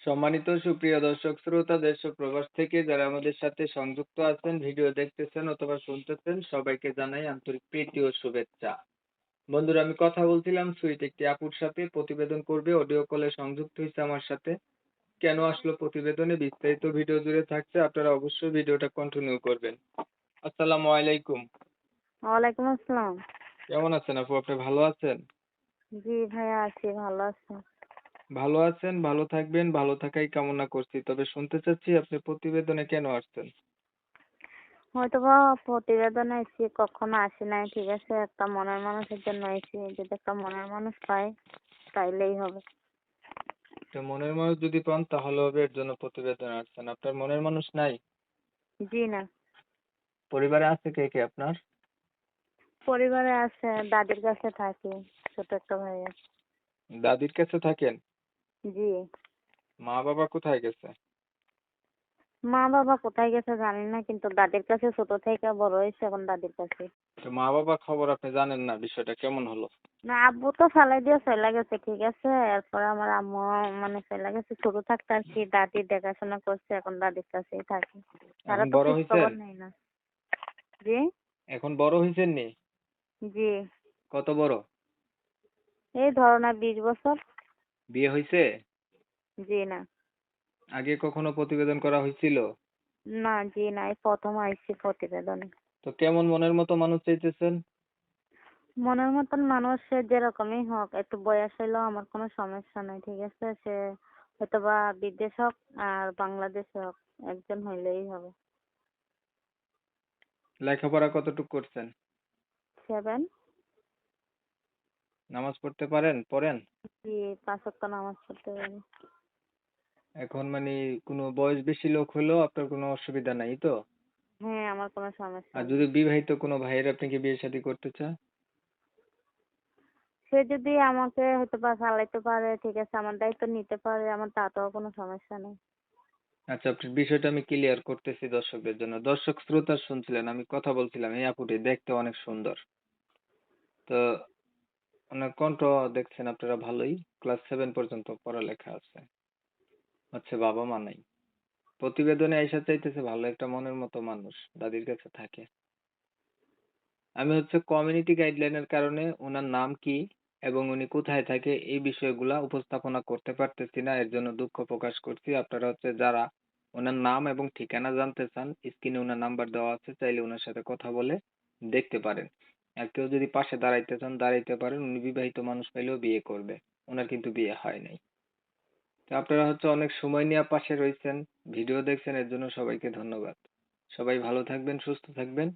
সম্মানিত সুপ্রিয় দর্শক শ্রোতা দেশ ও প্রবাস থেকে যারা আমাদের সাথে সংযুক্ত আছেন, ভিডিও দেখতেছেন অথবা শুনতেছেন, সবাইকে জানাই আন্তরিক প্রীতি ও শুভেচ্ছা। বন্ধুরা, আমি কথা বলছিলাম সুইট একটি আপুর সাথে, প্রতিবেদন করবে, অডিও কলে সংযুক্ত হয়েছে আমার সাথে। কেন আসলো প্রতিবেদনে বিস্তারিত ভিডিও জুড়ে থাকছে, আপনারা অবশ্যই ভিডিওটা কন্টিনিউ করবেন। আসসালামু আলাইকুম। ওয়ালাইকুম আসসালাম। কেমন আছেন আপু? আপনি ভালো আছেন? জি ভাইয়া, আছি, ভালো আছি। ভালো আছেন, ভালো থাকবেন, ভালো থাকাই কামনা করছি। তবে শুনতে চাচ্ছি আপনি প্রতিবেদনে কেন আসছেন? হয়তোবা প্রতিবেদনে এসেছি, কখনো আসি নাই, ঠিক আছে। একটা মনের মানুষের জন্য এসেছি, যদি একটা মনের মানুষ পাই তাইলেই হবে। তো মনের মানুষ যদি পান তাহলে হবে, এর জন্য প্রতিবেদন আসছেন। আপনার মনের মানুষ নাই? জি না। পরিবারে আছে কে কে আপনার? পরিবারে আছে, দাদির কাছে থাকি, ছোট একটা ভাই আছে। দাদির কাছে থাকেন? জি। মা বাবা কোথায় গেছে? মা বাবা কোথায় গেছে জানি না, কিন্তু দাদির কাছে ছোট থেকে বড় হয়েছে, এখন দাদির কাছে। তো মা বাবার খবর আপনি জানেন না, বিষয়টা কেমন হলো? না, আব্বু তো ফেলাই দিয়ে চলে গেছে, ঠিক আছে। এরপরে আমার আম্মু মানে চলে গেছে, ছোট থাকতে আর কি দাদি দেখাশোনা করছে, এখন দাদির কাছেই থাকে। তারা এখন তো বড় খোঁজ হয়েছেন? খবর নেই না। জি। এখন বড় হয়েছেন নি? জি। কত বড়? এই ধরো না 20 বছর। বিয়ে হয়েছে? জি না। আগে কখনো প্রতিবেদন করা হয়েছিল? না, জি না, এই প্রথম আইছি প্রতিবেদনে। তো কেমন মনের মতো মানুষ চাইতেছেন? মনের মতন মানুষ সে যেরকমই হোক, একটু বয়স হইলেও আমার কোনো সমস্যা নাই, ঠিক আছে। সে হয়তোবা বিদেশ হোক আর বাংলাদেশে হোক, একজন হইলেই হবে। লেখাপড়া কতটুকু করছেন? 7। নামাজ পড়তে পারেন? পড়েন? জি। 5 ওয়াক্ত নামাজ পড়তে পারি। এখন মানে কোনো বয়স বেশি লোক হলেও আপনার কোনো অসুবিধা নাই তো? হ্যাঁ, আমার কোনো সমস্যা আর নেই। যদি বিবাহিত কোনো ভাইয়ের আপনাকে বিয়ে শাদী করতে চায়? সে যদি আমাকে হয়তোবা চালাইতে পারে, ঠিক আছে, আমার দায়িত্ব নিতে পারে, আমার তাতেও কোনো সমস্যা নেই। আচ্ছা, আপনার বিষয়টা আমি ক্লিয়ার করতেছি দর্শকদের জন্য। দর্শক শ্রোতা শুনছিলেন, আমি কথা বলছিলাম এই আপুটি দেখতে অনেক সুন্দর। তো ওনার কণ্ঠ দেখছেন আপনারা ভালোই। ক্লাস 7 পর্যন্ত পড়ালেখা আছে। হচ্ছে বাবা মা নাই। প্রতিবেদনে আইসা চাইতেছে ভালো একটা মনের মতো মানুষ দাদির কাছে থাকে। আমি হচ্ছে কমিউনিটি গাইডলাইনের কারণে ওনার নাম কি এবং উনি কোথায় থাকে এই বিষয়গুলা উপস্থাপনা করতে পারতেছি না, এর জন্য দুঃখ প্রকাশ করছি। আপনারা হচ্ছে যারা ওনার নাম এবং ঠিকানা জানতে চান, স্ক্রিনে ওনার নাম্বার দেওয়া আছে, চাইলে ওনার সাথে কথা বলে দেখতে পারেন। আর কেউ যদি পাশে দাঁড়াইতে চান দাঁড়াইতে পারেন, উনি বিবাহিত মানুষ পাইলেও বিয়ে করবে। ওনার কিন্তু বিয়ে হয় নাই। তো আপনারা হচ্ছে অনেক সময় নিয়ে পাশে রয়েছেন, ভিডিও দেখছেন, এর জন্য সবাইকে ধন্যবাদ। সবাই ভালো থাকবেন, সুস্থ থাকবেন।